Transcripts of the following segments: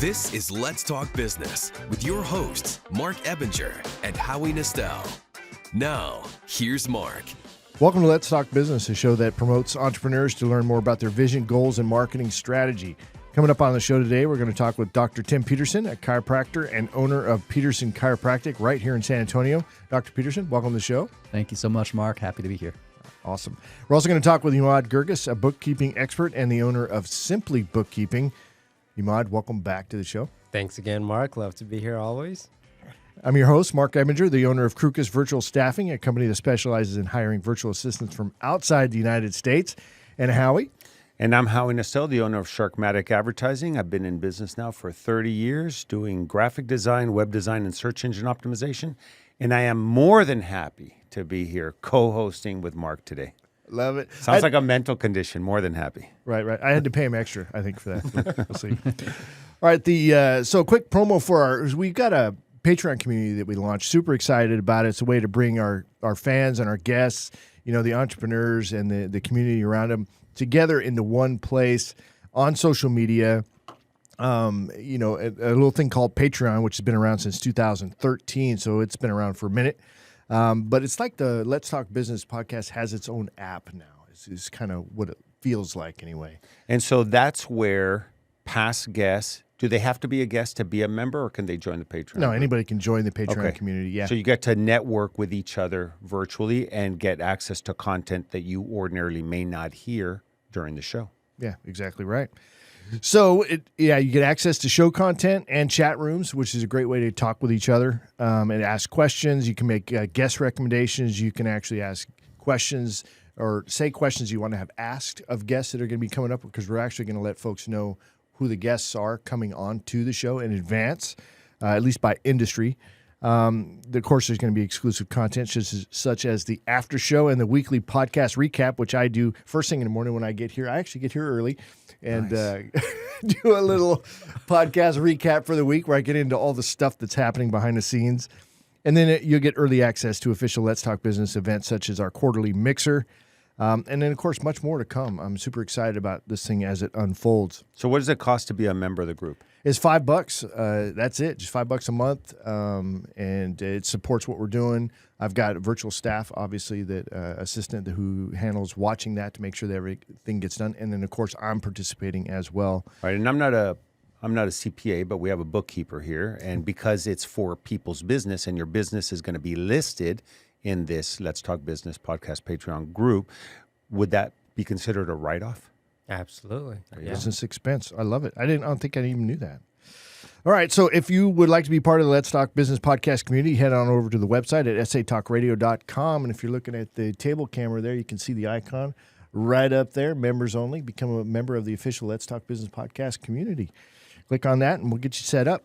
This is Let's Talk Business with your hosts, Marc Ebinger and Howie Nestel. Now, here's Marc. Welcome to Let's Talk Business, a show that promotes entrepreneurs to learn more about their vision, goals, and marketing strategy. Coming up on the show today, we're going to talk with Dr. Tim Peterson, a chiropractor and owner of Peterson Chiropractic right here in San Antonio. Dr. Peterson, welcome to the show. Thank you so much, Marc. Happy to be here. Awesome. We're also going to talk with Emad Guirguis, a bookkeeping expert and the owner of Simpli Bookkeeping. Emad, welcome back to the show. Thanks again, Marc. Love to be here always. I'm your host, Marc Ebinger, the owner of Guirguis Virtual Staffing, a company that specializes in hiring virtual assistants from outside the United States. And Howie? And I'm Howie Nestel, the owner of Sharkmatic Advertising. I've been in business now for 30 years doing graphic design, web design, and search engine optimization. And I am more than happy to be here co-hosting with Marc today. Love it. Sounds like a mental condition, more than happy. Right. I had to pay him extra, I think, for that. We'll see. All right, so quick promo for we've got a Patreon community that we launched. Super excited about it. It's a way to bring our fans and our guests, the entrepreneurs and the community around them together into one place on social media. A little thing called Patreon, which has been around since 2013, so it's been around for a minute. But it's like the Let's Talk Business podcast has its own app now. Is kind of what it feels like anyway. And so that's where past guests, do they have to be a guest to be a member, or can they join the Patreon? No, anybody can join the Patreon community, yeah. So you get to network with each other virtually and get access to content that you ordinarily may not hear during the show. Yeah, exactly right. So, you get access to show content and chat rooms, which is a great way to talk with each other and ask questions. You can make guest recommendations. You can actually ask questions or say questions you want to have asked of guests that are going to be coming up, because we're actually going to let folks know who the guests are coming on to the show in advance, at least by industry. Of course, there's going to be exclusive content such as the after show and the weekly podcast recap, which I do first thing in the morning when I get here. I actually get here early and do a little podcast recap for the week where I get into all the stuff that's happening behind the scenes. And then you'll get early access to official Let's Talk Business events such as our quarterly mixer. And then, of course, much more to come. I'm super excited about this thing as it unfolds. So what does it cost to be a member of the group? It's $5. That's it, just $5 a month, and it supports what we're doing. I've got a virtual staff, obviously, that assistant who handles watching that to make sure that everything gets done. And then, of course, I'm participating as well. Right, and I'm not a CPA, but we have a bookkeeper here, and because it's for people's business, and your business is going to be listed in this Let's Talk Business podcast Patreon group, would that be considered a write-off? Absolutely. Business expense. I love it. I don't think I even knew that. All right. So if you would like to be part of the Let's Talk Business podcast community, head on over to the website at satalkradio.com. And if you're looking at the table camera there, you can see the icon right up there, members only. Become a member of the official Let's Talk Business podcast community. Click on that and we'll get you set up.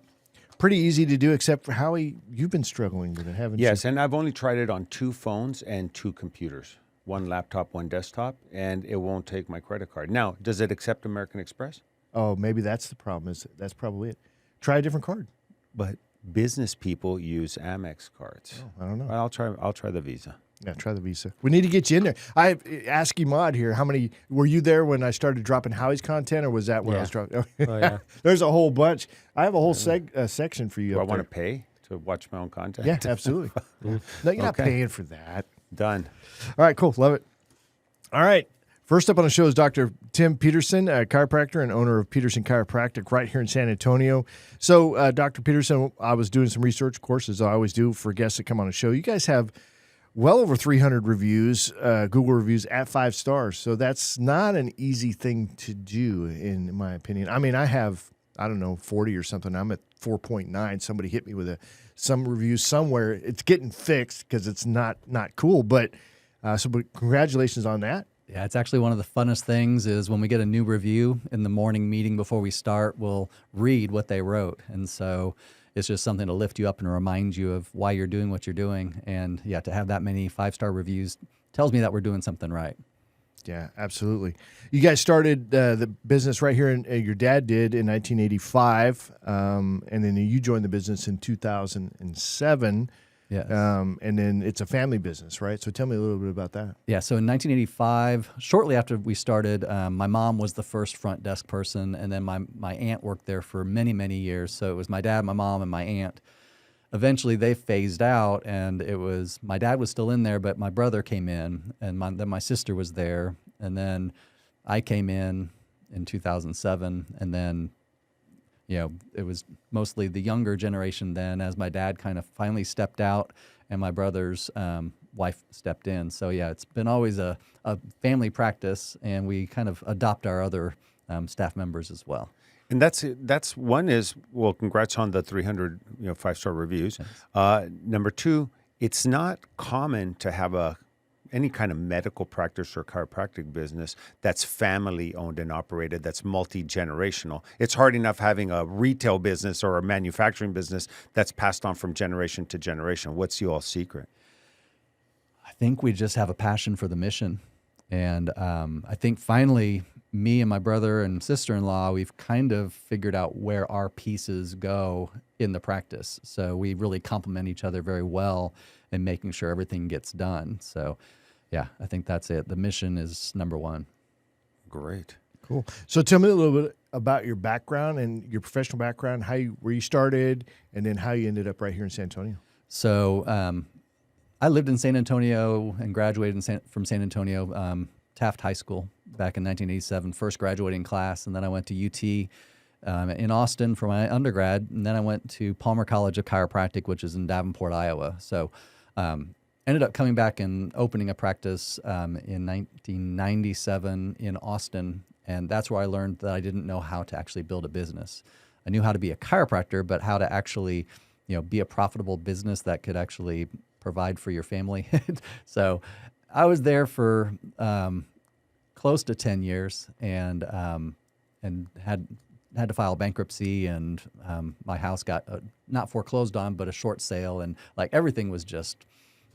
Pretty easy to do, except for Howie, you've been struggling with it, haven't you? Yes, and I've only tried it on 2 phones and 2 computers. 1 laptop, 1 desktop, and it won't take my credit card. Now, does it accept American Express? Oh, maybe that's the problem. That's probably it. Try a different card. But business people use Amex cards. Oh, I don't know. I'll try the Visa. Yeah, try the Visa. We need to get you in there. I ask Emad here, how many were you there when I started dropping Howie's content, or was that when I was dropping? Oh, yeah. There's a whole bunch. I have a whole section for you. Do I up want there. to pay to watch my own content? Yeah, absolutely. No, you're not paying for that. Done. All right, cool. Love it. All right. First up on the show is Dr. Tim Peterson, a chiropractor and owner of Peterson Chiropractic right here in San Antonio. So, Dr. Peterson, I was doing some research, of course, as I always do for guests that come on the show. You guys have well over 300 reviews, Google reviews at 5 stars. So that's not an easy thing to do, in my opinion. I mean, I have, 40 or something. I'm at 4.9. Somebody hit me with some reviews somewhere. It's getting fixed because it's not cool. But congratulations on that. Yeah, it's actually one of the funnest things is when we get a new review in the morning meeting before we start, we'll read what they wrote. And so it's just something to lift you up and remind you of why you're doing what you're doing. And yeah, to have that many 5-star reviews tells me that we're doing something right. Yeah, absolutely. You guys started the business right here, your dad did in 1985, and then you joined the business in 2007. Yes. And then it's a family business, right? So tell me a little bit about that. Yeah, so in 1985, shortly after we started, my mom was the first front desk person, and then my aunt worked there for many, many years. So it was my dad, my mom, and my aunt. Eventually, they phased out, and it was my dad was still in there, but my brother came in, and then my sister was there, and then I came in 2007, and then it was mostly the younger generation then, as my dad kind of finally stepped out, and my brother's wife stepped in. So yeah, it's been always a family practice, and we kind of adopt our other staff members as well. And that's one is, well, congrats on the 300 5-star reviews. Number two, it's not common to have any kind of medical practice or chiropractic business that's family owned and operated, that's multi-generational. It's hard enough having a retail business or a manufacturing business that's passed on from generation to generation. What's your all secret? I think we just have a passion for the mission. And I think finally, me and my brother and sister-in-law, we've kind of figured out where our pieces go in the practice. So we really complement each other very well in making sure everything gets done. So yeah, I think that's it. The mission is number one. Great. Cool. So tell me a little bit about your background and your professional background, where you started, and then how you ended up right here in San Antonio. So I lived in San Antonio and graduated from San Antonio Taft High School back in 1987, first graduating class, and then I went to UT in Austin for my undergrad, and then I went to Palmer College of Chiropractic, which is in Davenport, Iowa. So ended up coming back and opening a practice in 1997 in Austin, and that's where I learned that I didn't know how to actually build a business. I knew how to be a chiropractor, but how to actually be a profitable business that could actually provide for your family. So I was there for close to 10 years and had to file bankruptcy, and my house got not foreclosed on, but a short sale, and like everything was just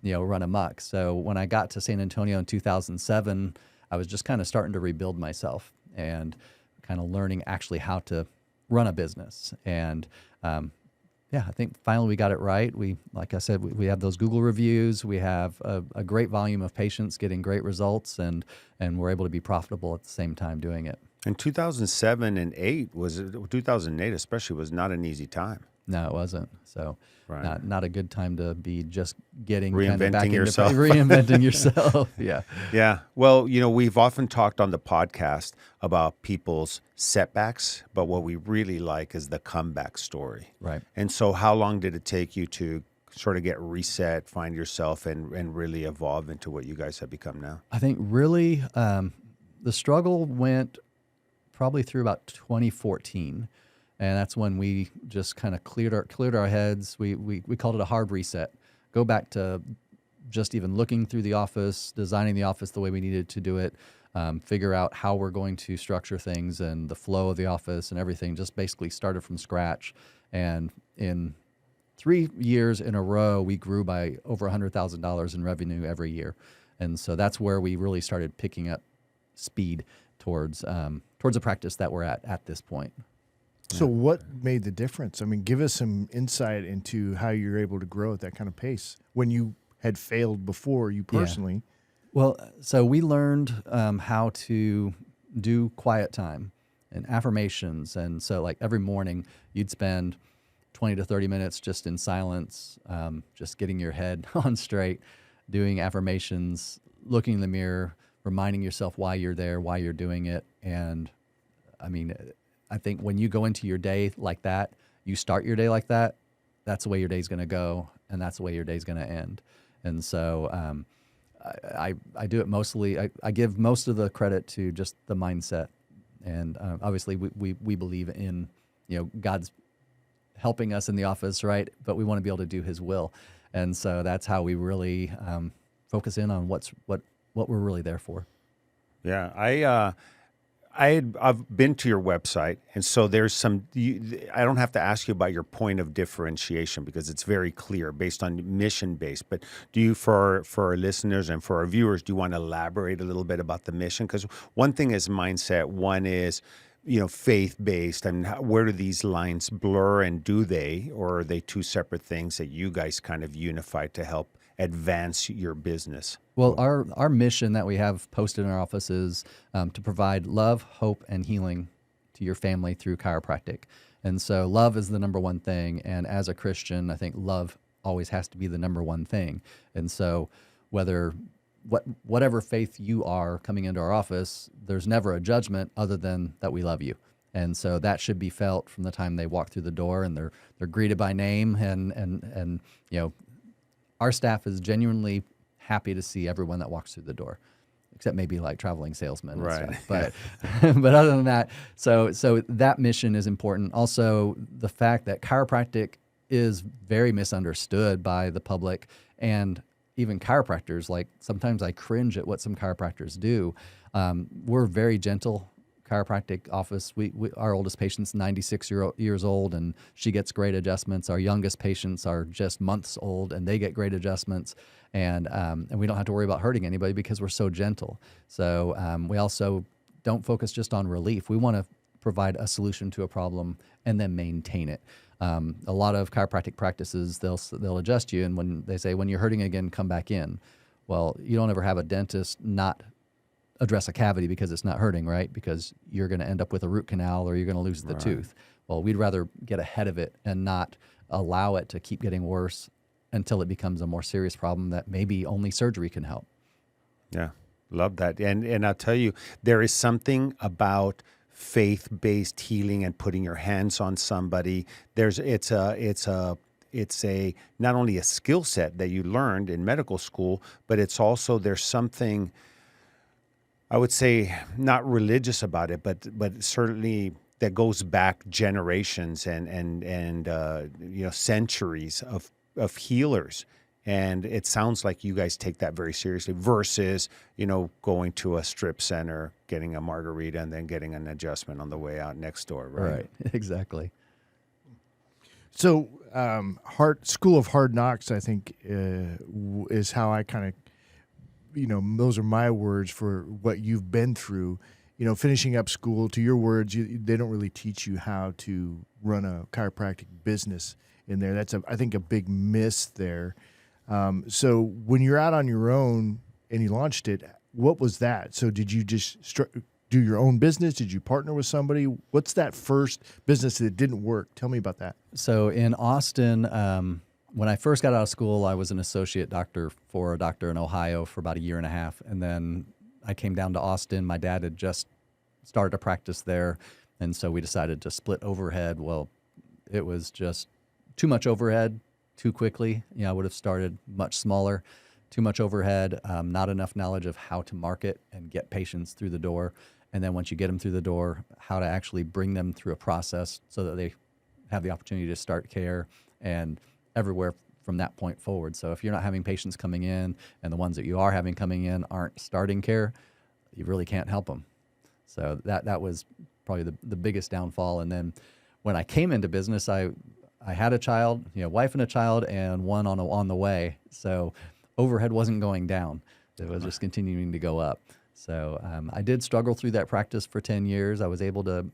run amok. So when I got to San Antonio in 2007, I was just kind of starting to rebuild myself and kind of learning actually how to run a business. And yeah, I think finally we got it right. Like I said, we have those Google reviews. We have a great volume of patients getting great results, and we're able to be profitable at the same time doing it. And 2007 and 2008 especially was not an easy time. No, it wasn't. So Right. not a good time to be just getting Reinventing back yourself. Reinventing yourself. Yeah. Yeah. Well, we've often talked on the podcast about people's setbacks, but what we really like is the comeback story. Right. And so how long did it take you to sort of get reset, find yourself, and really evolve into what you guys have become now? I think really the struggle went probably through about 2014. And that's when we just kind of cleared our heads. We called it a hard reset. Go back to just even looking through the office, designing the office the way we needed to do it, figure out how we're going to structure things and the flow of the office and everything. Just basically started from scratch. And in 3 years in a row, we grew by over $100,000 in revenue every year. And so that's where we really started picking up speed towards a practice that we're at this point. So what made the difference? I mean, give us some insight into how you're able to grow at that kind of pace when you had failed before, you personally. Yeah. Well, so we learned how to do quiet time and affirmations. And so like every morning you'd spend 20 to 30 minutes just in silence, just getting your head on straight, doing affirmations, looking in the mirror, reminding yourself why you're there, why you're doing it. And I mean, I think when you go into your day like that, you start your day like that, that's the way your day's going to go, and that's the way your day's going to end. And so I do it mostly, I give most of the credit to just the mindset. And obviously we believe in, God's helping us in the office, right? But we want to be able to do his will. And so that's how we really focus in on what we're really there for. Yeah, I've been to your website, and so there's some. I don't have to ask you about your point of differentiation because it's very clear based on mission based. But do you, for our listeners and for our viewers, do you want to elaborate a little bit about the mission? Because one thing is mindset. One is faith-based? I mean, where do these lines blur, and do they, or are they two separate things that you guys kind of unify to help advance your business? Well, our mission that we have posted in our office is to provide love, hope, and healing to your family through chiropractic. And so love is the number one thing. And as a Christian, I think love always has to be the number one thing. And so whatever faith you are coming into our office, there's never a judgment other than that we love you. And so that should be felt from the time they walk through the door, and they're greeted by name, and our staff is genuinely happy to see everyone that walks through the door, except maybe like traveling salesmen and Right. stuff. But but other than that, so that mission is important. Also, the fact that chiropractic is very misunderstood by the public, and even chiropractors. Like, sometimes I cringe at what some chiropractors do. We're very gentle chiropractic office. Our oldest patient's 96 years old, and she gets great adjustments. Our youngest patients are just months old, and they get great adjustments. And we don't have to worry about hurting anybody because we're so gentle. So we also don't focus just on relief. We want to provide a solution to a problem and then maintain it. A lot of chiropractic practices, they'll adjust you, and when they say, when you're hurting again, come back in. Well, you don't ever have a dentist not address a cavity because it's not hurting, right? Because you're going to end up with a root canal, or you're going to lose the tooth. Well, we'd rather get ahead of it and not allow it to keep getting worse until it becomes a more serious problem that maybe only surgery can help. Yeah. Love that. And I'll tell you, there is something about faith-based healing and putting your hands on somebody. It's a not only a skill set that you learned in medical school, but it's also, there's something, I would say, not religious about it, but certainly that goes back generations and centuries of healers. And it sounds like you guys take that very seriously versus, going to a strip center, getting a margarita, and then getting an adjustment on the way out next door, right? Right, exactly. So, School of Hard Knocks, I think, is how I kind of, those are my words for what you've been through. Finishing up school, to your words, they don't really teach you how to run a chiropractic business in there. That's, I think, a big miss there. So when you're out on your own and you launched it, what was that? So did you just do your own business? Did you partner with somebody? What's that first business that didn't work? Tell me about that. So in Austin, when I first got out of school, I was an associate doctor for a doctor in Ohio for about 1.5 years. And then I came down to Austin. My dad had just started a practice there. And so we decided to split overhead. Well, it was just too much overhead too quickly. I would have started much smaller. Too much overhead, not enough knowledge of how to market and get patients through the door. And then once you get them through the door, how to actually bring them through a process so that they have the opportunity to start care, and everywhere from that point forward. So if you're not having patients coming in, and the ones that you are having coming in aren't starting care, you really can't help them. So that was probably the biggest downfall. And then when I came into business, I had a child, wife and a child, and one on the way. So overhead wasn't going down. It was just continuing to go up. So I did struggle through that practice for 10 years. I was able to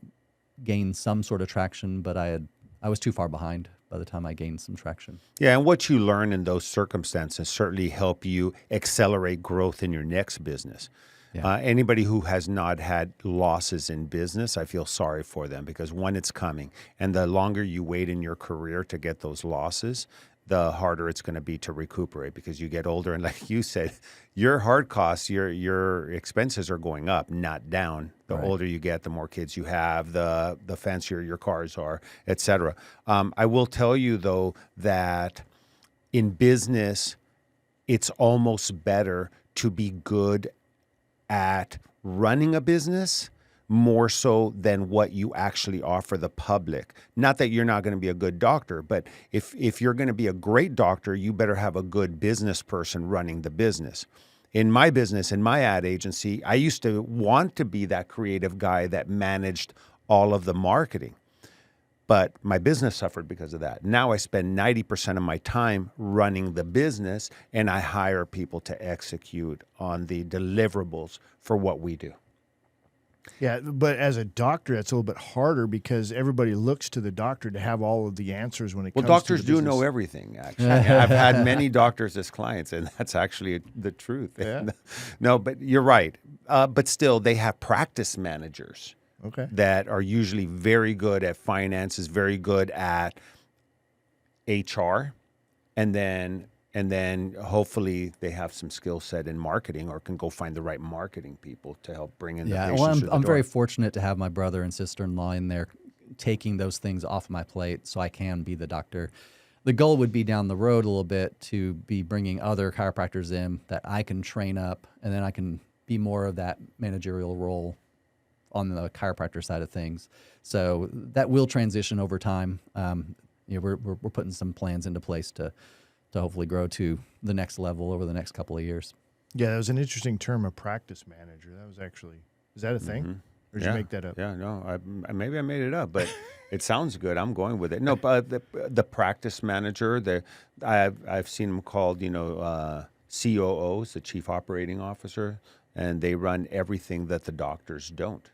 gain some sort of traction, but I was too far behind by the time I gained some traction. Yeah, and what you learn in those circumstances certainly help you accelerate growth in your next business. Yeah. Anybody who has not had losses in business, I feel sorry for them, because one, it's coming. And the longer you wait in your career to get those losses, the harder it's going to be to recuperate, because you get older. And like you said, your hard costs, your expenses are going up, not down. The Right. older you get, the more kids you have, the fancier your cars are, et cetera. I will tell you, though, that in business, it's almost better to be good at running a business more so than what you actually offer the public. Not that you're not going to be a good doctor, but if you're going to be a great doctor, you better have a good business person running the business. In my business, in my ad agency, I used to want to be that creative guy that managed all of the marketing. But my business suffered because of that. Now I spend 90% of my time running the business, and I hire people to execute on the deliverables for what we do. Yeah, but as a doctor, that's a little bit harder because everybody looks to the doctor to have all of the answers when it Well, comes to doctors the do business. know everything, actually. I've had many doctors as clients, and that's actually the truth. Yeah. No, but you're right. But still, they have practice managers Okay. that are usually very good at finances, very good at HR, and then hopefully they have some skill set in marketing or can go find the right marketing people to help bring in the Yeah, patients well, through the I'm door. very fortunate to have my brother and sister-in-law in there taking those things off my plate so I can be the doctor. The goal would be down the road a little bit to be bringing other chiropractors in that I can train up, and then I can be more of that managerial role on the chiropractor side of things. So that will transition over time. We're putting some plans into place to hopefully grow to the next level over the next couple of years. Yeah, that was an interesting term, a practice manager. That was actually, is that a thing? Or did you make that up? Yeah, no, maybe I made it up, but it sounds good. I'm going with it. No, but the practice manager, I've seen them called, COOs, the Chief Operating Officer, and they run everything that the doctors don't.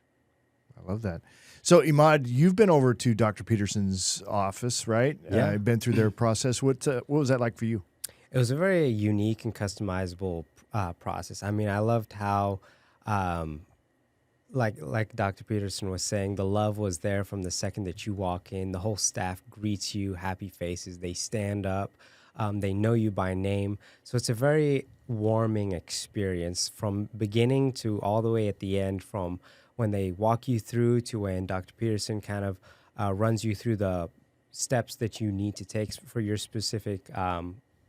I love that. So, Emad, you've been over to Dr. Peterson's office, right? Yeah. Been through their process. What was that like for you? It was a very unique and customizable process. I mean, I loved how, like Dr. Peterson was saying, the love was there from the second that you walk in. The whole staff greets you, happy faces. They stand up. They know you by name. So it's a very warming experience from beginning to all the way at the end, from when they walk you through to when Dr. Peterson kind of runs you through the steps that you need to take for your specific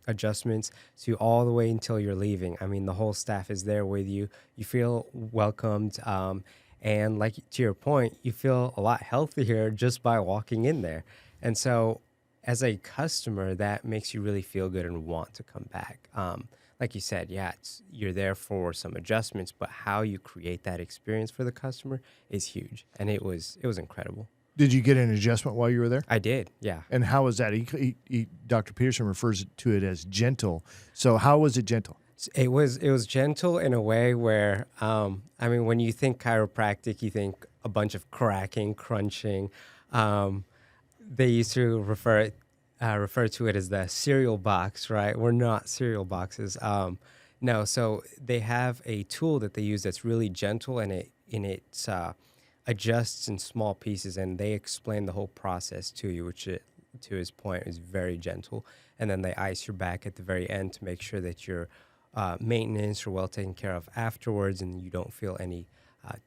adjustments, to all the way until you're leaving. I mean, the whole staff is there with you. You feel welcomed. And like to your point, you feel a lot healthier just by walking in there. And so as a customer, that makes you really feel good and want to come back. Like you said, you're there for some adjustments, but how you create that experience for the customer is huge. And it was incredible. Did you get an adjustment while you were there? I did, yeah. And how was that? Dr. Peterson refers to it as gentle. So how was it gentle? It was gentle in a way where, when you think chiropractic, you think a bunch of cracking, crunching. They used to refer to it as the cereal box, right? We're not cereal boxes. No, so they have a tool that they use that's really gentle, and it adjusts in small pieces, and they explain the whole process to you, which to his point is very gentle. And then they ice your back at the very end to make sure that your maintenance are well taken care of afterwards, and you don't feel any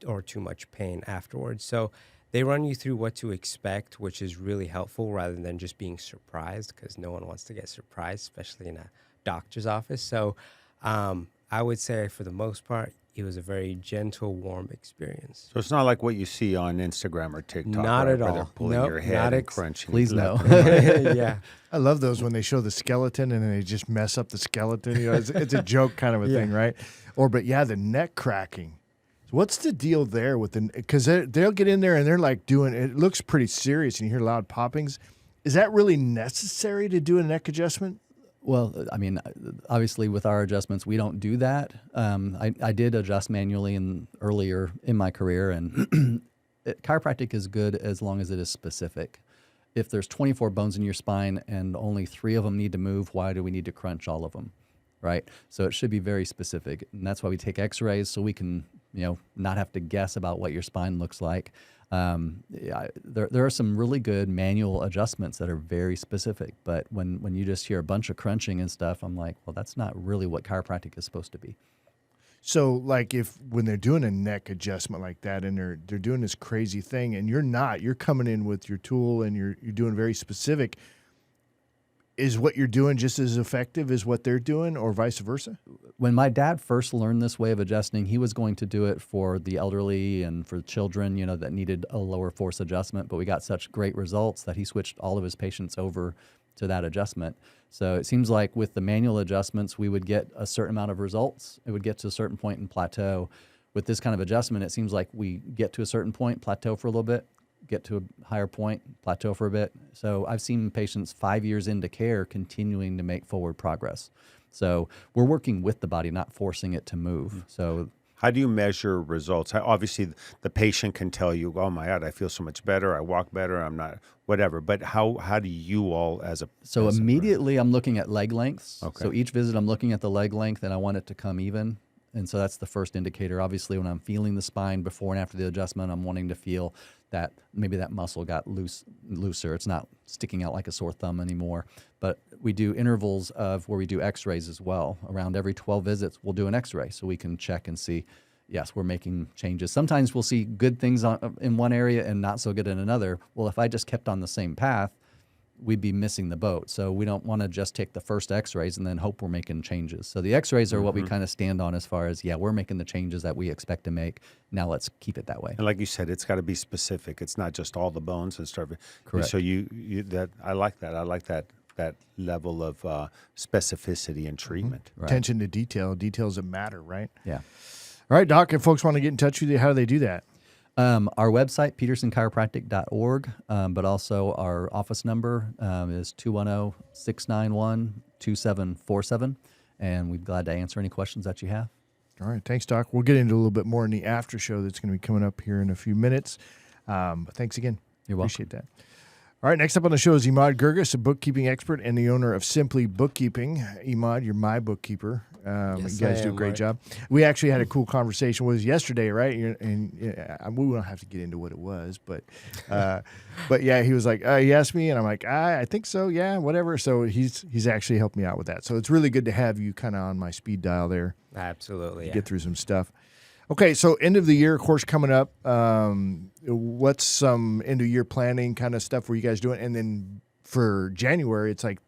or too much pain afterwards. So they run you through what to expect, which is really helpful rather than just being surprised, because no one wants to get surprised, especially in a doctor's office. So I would say for the most part, it was a very gentle, warm experience. So it's not like what you see on Instagram or TikTok. Not right, at where all. They're pulling Nope, your head not and crunching. Please no. Yeah. I love those when they show the skeleton and then they just mess up the skeleton. It's a joke kind of a thing, right? The neck cracking. What's the deal there with because they'll get in there and they're like doing, it looks pretty serious and you hear loud poppings. Is that really necessary to do a neck adjustment? Well, I mean, obviously with our adjustments, we don't do that. I did adjust manually earlier in my career, and chiropractic is good as long as it is specific. If there's 24 bones in your spine and only 3 of them need to move, why do we need to crunch all of them, right? So it should be very specific, and that's why we take x-rays so we can, not have to guess about what your spine looks like. There are some really good manual adjustments that are very specific, but when you just hear a bunch of crunching and stuff, I'm like, well, that's not really what chiropractic is supposed to be. So, like, when they're doing a neck adjustment like that, and they're doing this crazy thing, and you're coming in with your tool, and you're doing very specific. Is what you're doing just as effective as what they're doing, or vice versa? When my dad first learned this way of adjusting, he was going to do it for the elderly and for children, that needed a lower force adjustment. But we got such great results that he switched all of his patients over to that adjustment. So it seems like with the manual adjustments, we would get a certain amount of results. It would get to a certain point and plateau. With this kind of adjustment, it seems like we get to a certain point, plateau for a little bit, get to a higher point, plateau for a bit. So I've seen patients 5 years into care continuing to make forward progress. So we're working with the body, not forcing it to move. So How do you measure results? Obviously, the patient can tell you, "Oh my God, I feel so much better. I walk better. I'm not whatever." But how do you all as a So as a- immediately I'm looking at leg lengths. Okay. So each visit I'm looking at the leg length and I want it to come even. And so that's the first indicator. Obviously, when I'm feeling the spine before and after the adjustment, I'm wanting to feel that maybe that muscle got looser. It's not sticking out like a sore thumb anymore. But we do intervals of where we do x-rays as well. Around every 12 visits, we'll do an x-ray so we can check and see, yes, we're making changes. Sometimes we'll see good things in one area and not so good in another. Well, if I just kept on the same path, we'd be missing the boat. So we don't want to just take the first x-rays and then hope we're making changes. So the x-rays are what we kind of stand on as far as, yeah, we're making the changes that we expect to make. Now let's keep it that way. And like you said, it's got to be specific. It's not just all the bones and stuff. Correct. So I like that. I like that level of specificity and treatment. Right. Attention to details that matter, right? Yeah. All right, Doc, if folks want to get in touch with you, how do they do that? Our website, petersonchiropractic.org, but also our office number is 210-691-2747, and we'd be glad to answer any questions that you have. All right, thanks, Doc. We'll get into a little bit more in the after show that's going to be coming up here in a few minutes. But thanks again. You're welcome. Appreciate that. All right, next up on the show is Emad Guirguis, a bookkeeping expert and the owner of Simpli Bookkeeping. Emad, you're my bookkeeper. Yes, you guys I do a am, great Mark. job. We actually had a cool conversation. It was yesterday, right? And we won't have to get into what it was, but yeah, he was like, he asked me, and I'm like, I think so, yeah, whatever. So he's actually helped me out with that. So it's really good to have you kind of on my speed dial there. Absolutely. To Yeah. get through some stuff. Okay, so end of the year, of course, coming up. What's some end of year planning kind of stuff were you guys doing? And then for January, it's like,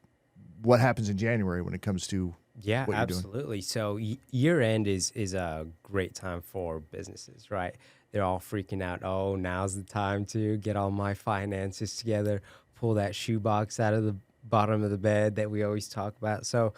what happens in January when it comes to Yeah, what you're doing? absolutely. So year end is a great time for businesses, right? They're all freaking out. Oh, now's the time to get all my finances together, pull that shoebox out of the bottom of the bed that we always talk about. So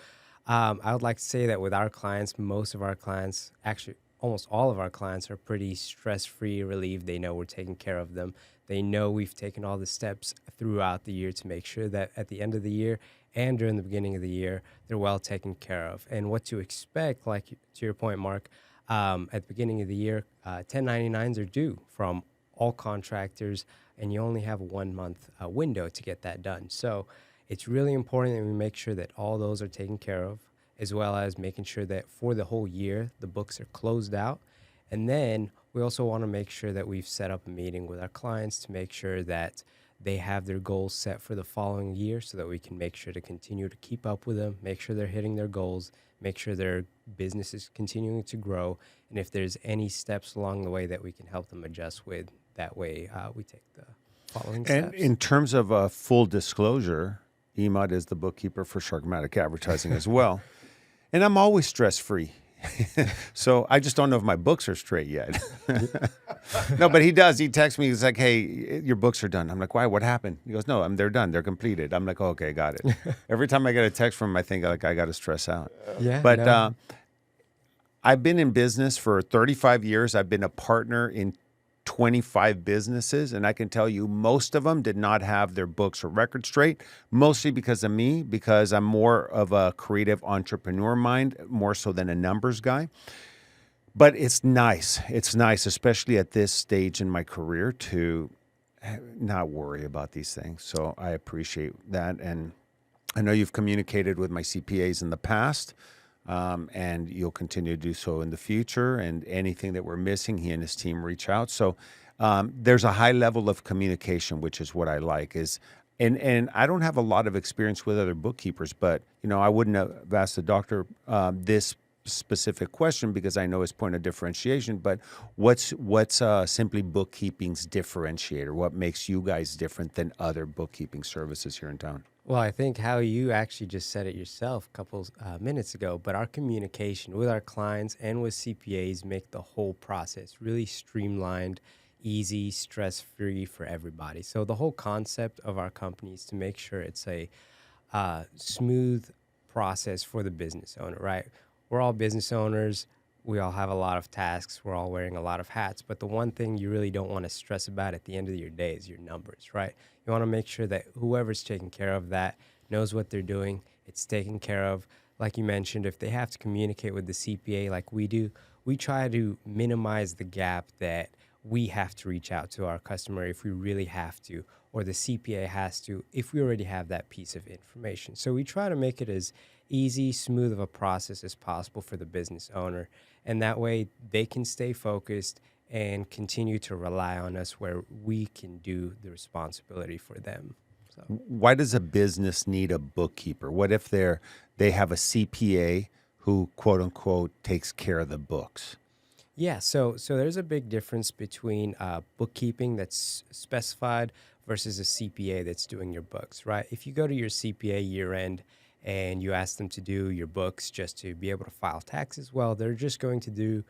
I would like to say that with our clients, most of our clients, actually almost all of our clients, are pretty stress-free, relieved. They know we're taking care of them. They know we've taken all the steps throughout the year to make sure that at the end of the year and during the beginning of the year, they're well taken care of. And what to expect, like to your point, Mark, at the beginning of the year, 1099s are due from all contractors, and you only have a 1 month window to get that done. So it's really important that we make sure that all those are taken care of, as well as making sure that for the whole year, the books are closed out. And then we also want to make sure that we've set up a meeting with our clients to make sure that they have their goals set for the following year so that we can make sure to continue to keep up with them, make sure they're hitting their goals, make sure their business is continuing to grow. And if there's any steps along the way that we can help them adjust with, that way we take the following steps. And in terms of full disclosure, Emad is the bookkeeper for Sharkmatic Advertising as well. And I'm always stress-free. So I just don't know if my books are straight yet. No, but he does. He texts me. He's like, hey, your books are done. I'm like, why? What happened? He goes, no, they're done. They're completed. I'm like, oh, okay, got it. Every time I get a text from him, I think like I got to stress out. Yeah, But no. I've been in business for 35 years. I've been a partner in 25 businesses, and I can tell you most of them did not have their books or records straight, mostly because of me, because I'm more of a creative entrepreneur mind, more so than a numbers guy. But it's nice. It's nice, especially at this stage in my career, to not worry about these things. So I appreciate that. And I know you've communicated with my CPAs in the past, and you'll continue to do so in the future. And anything that we're missing, he and his team reach out. So there's a high level of communication, which is what I like. And I don't have a lot of experience with other bookkeepers, but I wouldn't have asked the doctor this specific question because I know his point of differentiation. But what's Simpli Bookkeeping's differentiator? What makes you guys different than other bookkeeping services here in town? Well, I think how you actually just said it yourself a couple minutes ago, but our communication with our clients and with CPAs make the whole process really streamlined, easy, stress-free for everybody. So the whole concept of our company is to make sure it's a smooth process for the business owner, right? We're all business owners. We all have a lot of tasks. We're all wearing a lot of hats. But the one thing you really don't want to stress about at the end of your day is your numbers, right? You want to make sure that whoever's taking care of that knows what they're doing. It's taken care of. like you mentioned, if they have to communicate with the CPA like we do, we try to minimize the gap that we have to reach out to our customer if we really have to, or the CPA has to if we already have that piece of information. So we try to make it as easy, smooth of a process as possible for the business owner. And that way they can stay focused and continue to rely on us where we can do the responsibility for them. So. Why does a business need a bookkeeper? What if they have a CPA who, quote unquote, takes care of the books? Yeah, so there's a big difference between bookkeeping that's specified versus a CPA that's doing your books, right? If you go to your CPA year end and you ask them to do your books just to be able to file taxes, well, they're just going to do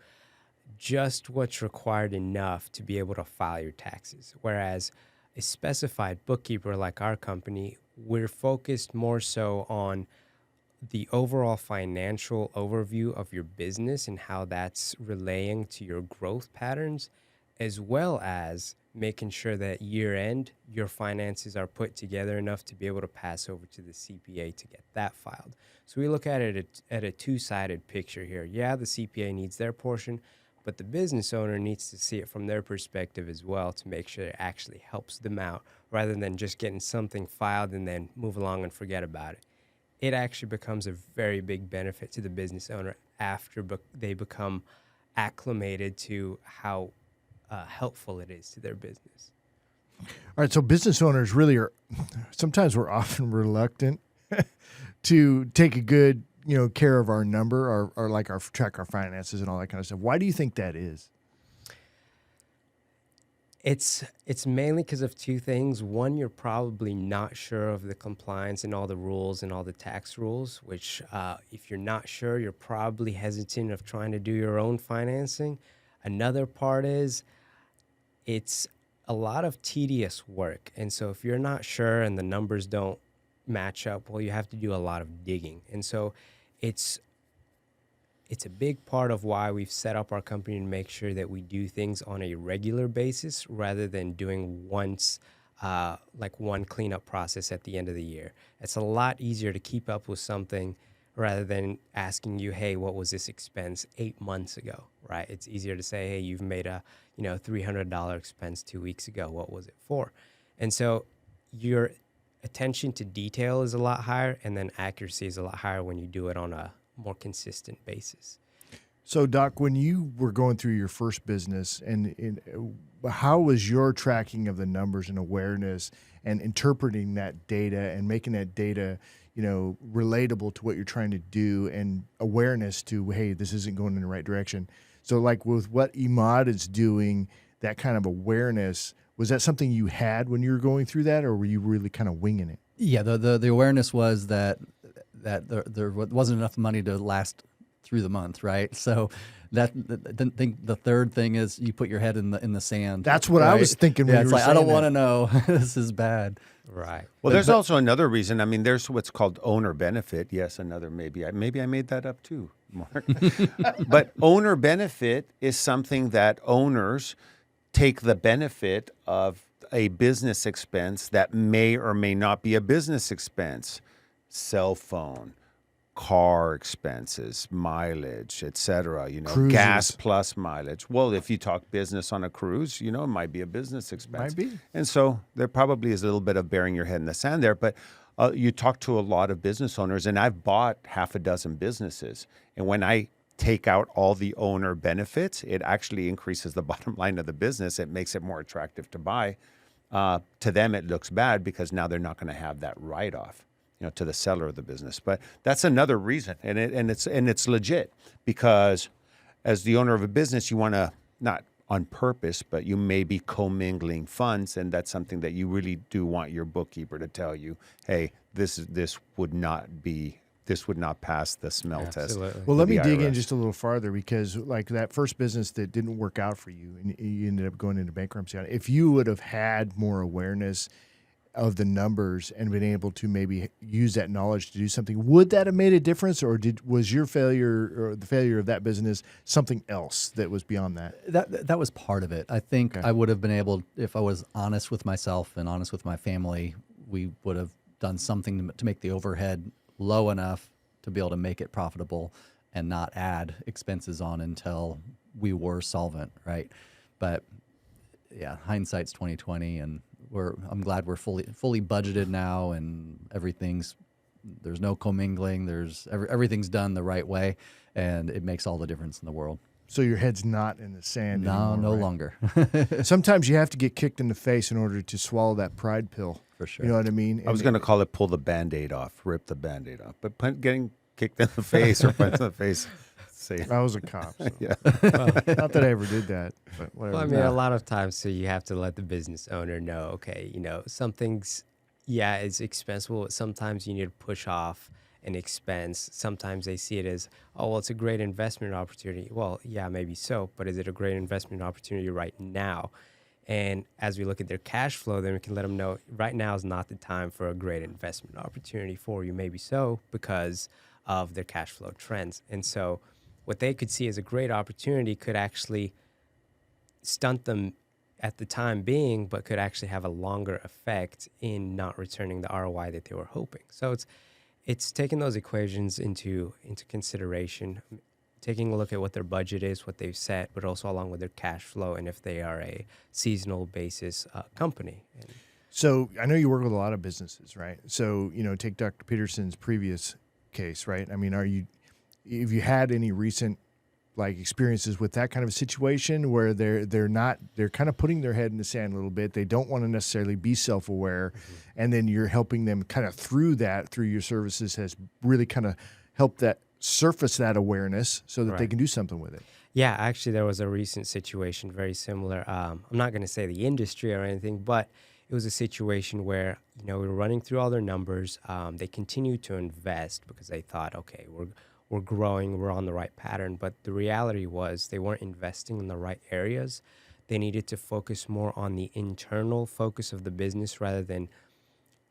just what's required enough to be able to file your taxes. Whereas a specified bookkeeper like our company, we're focused more so on the overall financial overview of your business and how that's relaying to your growth patterns, as well as making sure that year end, your finances are put together enough to be able to pass over to the CPA to get that filed. So we look at it at a two-sided picture here. Yeah, the CPA needs their portion, but the business owner needs to see it from their perspective as well to make sure it actually helps them out rather than just getting something filed and then move along and forget about it. It actually becomes a very big benefit to the business owner after they become acclimated to how helpful it is to their business. All right, so business owners really are, sometimes we're often reluctant to take a good, care of our number or like our track our finances and all that kind of stuff. Why do you think that is? It's mainly because of two things. One, you're probably not sure of the compliance and all the rules and all the tax rules, which if you're not sure, you're probably hesitant of trying to do your own financing. Another part is it's a lot of tedious work. And so if you're not sure and the numbers don't match up, well, you have to do a lot of digging. And so it's a big part of why we've set up our company to make sure that we do things on a regular basis rather than doing once, like one cleanup process at the end of the year. It's a lot easier to keep up with something rather than asking you, hey, what was this expense 8 months ago, right? It's easier to say, hey, you've made a $300 expense 2 weeks ago. What was it for? And so your attention to detail is a lot higher, and then accuracy is a lot higher when you do it on a more consistent basis. So, Doc, when you were going through your first business, and how was your tracking of the numbers and awareness and interpreting that data and making that data, relatable to what you're trying to do and awareness to, hey, this isn't going in the right direction? So, like with what Emad is doing, that kind of awareness, was that something you had when you were going through that, or were you really kind of winging it? Yeah, the awareness was that there wasn't enough money to last through the month, right? So the third thing is you put your head in the sand. That's what right? I was thinking. When Yeah, you it's were like I don't saying want to know. This is bad. Right. Well, there's also another reason. I mean, there's what's called owner benefit. Yes, another maybe I made that up too, Mark. But owner benefit is something that owners take the benefit of a business expense that may or may not be a business expense. Cell phone, car expenses, mileage, etc. Cruises. Gas plus mileage. Well, if you talk business on a cruise, it might be a business expense. Might be. And so there probably is a little bit of burying your head in the sand there. But you talk to a lot of business owners, and I've bought half a dozen businesses. And when I take out all the owner benefits, it actually increases the bottom line of the business. It makes it more attractive to buy. To them, it looks bad because now they're not going to have that write-off, to the seller of the business. But that's another reason, and it's legit, because as the owner of a business, you want to, not on purpose, but you may be commingling funds, and that's something that you really do want your bookkeeper to tell you, hey, this would not pass the smell test. Well, let me dig in just a little farther, because like that first business that didn't work out for you and you ended up going into bankruptcy, if you would have had more awareness of the numbers and been able to maybe use that knowledge to do something, would that have made a difference, or was your failure or the failure of that business something else that was beyond that? That was part of it. I think I would have been able, if I was honest with myself and honest with my family, we would have done something to make the overhead low enough to be able to make it profitable and not add expenses on until we were solvent, right? But yeah, hindsight's 2020, and I'm glad we're fully budgeted now, and there's no commingling. Everything's done the right way, and it makes all the difference in the world. So your head's not in the sand anymore, No right? longer. Sometimes you have to get kicked in the face in order to swallow that pride pill. For sure. You know what I mean? I was going to call it pull the Band-Aid off, rip the Band-Aid off. But getting kicked in the face or punched in the face, safe. I was a cop. So. Yeah. Not that I ever did that, but whatever. Well, I mean, a lot of times, so you have to let the business owner know, okay, something's, it's expensive, but sometimes you need to push off an expense. Sometimes they see it as, oh, well, it's a great investment opportunity. Well, yeah, maybe so, but is it a great investment opportunity right now? And as we look at their cash flow, then we can let them know right now is not the time for a great investment opportunity for you. Maybe so, because of their cash flow trends. And so what they could see as a great opportunity could actually stunt them at the time being, but could actually have a longer effect in not returning the ROI that they were hoping. So it's taking those equations into consideration, taking a look at what their budget is, what they've set, but also along with their cash flow, and if they are a seasonal basis company. So I know you work with a lot of businesses, right? So, take Dr. Peterson's previous case, right? I mean, have you had any recent experiences with that kind of a situation where they're kind of putting their head in the sand a little bit. They don't want to necessarily be self-aware. And then you're helping them kind of through your services has really kind of helped that surface that awareness so that they can do something with it. Yeah, actually there was a recent situation very similar. I'm not going to say the industry or anything, but it was a situation where, we were running through all their numbers. They continued to invest because they thought, okay, we're growing, we're on the right pattern. But the reality was they weren't investing in the right areas. They needed to focus more on the internal focus of the business rather than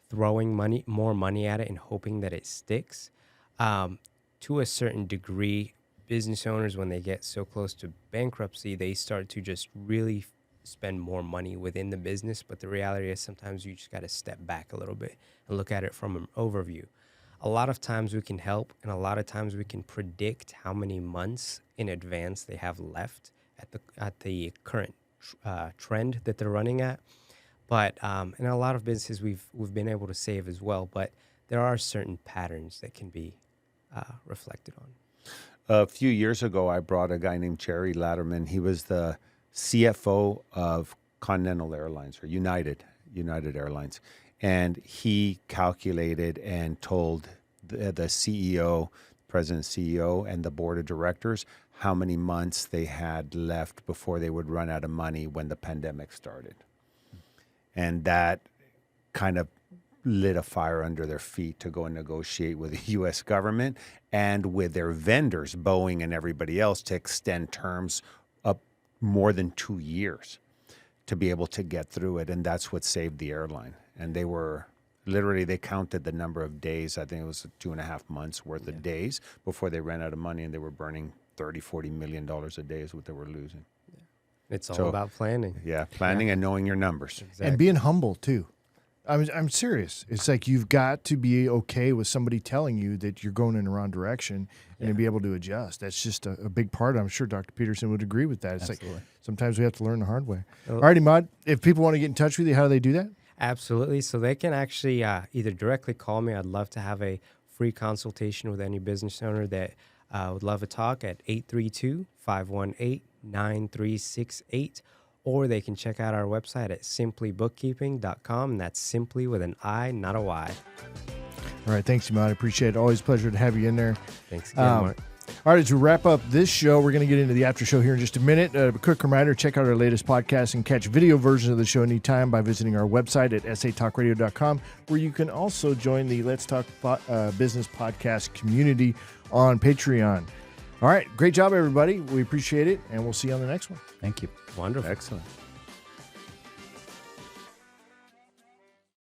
throwing more money at it and hoping that it sticks. To a certain degree, business owners, when they get so close to bankruptcy, they start to just really spend more money within the business. But the reality is sometimes you just got to step back a little bit and look at it from an overview. A lot of times we can help, and a lot of times we can predict how many months in advance they have left at the current trend that they're running at. But in a lot of businesses, we've been able to save as well. But there are certain patterns that can be reflected on. A few years ago, I brought a guy named Jerry Latterman. He was the CFO of Continental Airlines or United Airlines. And he calculated and told the CEO, president, CEO, and the board of directors how many months they had left before they would run out of money when the pandemic started. And that kind of lit a fire under their feet to go and negotiate with the U.S. government and with their vendors, Boeing and everybody else, to extend terms up more than 2 years to be able to get through it. And that's what saved the airline. And they counted the number of days. I think it was 2.5 months worth of days before they ran out of money, and they were burning $30-40 million a day is what they were losing. Yeah. It's all about planning. Yeah, planning and knowing your numbers. Exactly. And being humble too. I'm serious. It's like you've got to be okay with somebody telling you that you're going in the wrong direction and to be able to adjust. That's just a big part. I'm sure Dr. Peterson would agree with that. It's Absolutely. like sometimes we have to learn the hard way. All right, Emad, if people want to get in touch with you, how do they do that? Absolutely. So they can actually either directly call me. I'd love to have a free consultation with any business owner that would love a talk at 832-518-9368. Or they can check out our website at SimpliBookkeeping.com. And that's simply with an I, not a Y. All right. Thanks, Emad. I appreciate it. Always a pleasure to have you in there. Thanks again, Mark. All right, as we wrap up this show, we're going to get into the after show here in just a minute. A quick reminder, check out our latest podcast and catch video versions of the show anytime by visiting our website at satalkradio.com, where you can also join the Let's Talk Business podcast community on Patreon. All right, great job, everybody. We appreciate it, and we'll see you on the next one. Thank you. Wonderful. Excellent.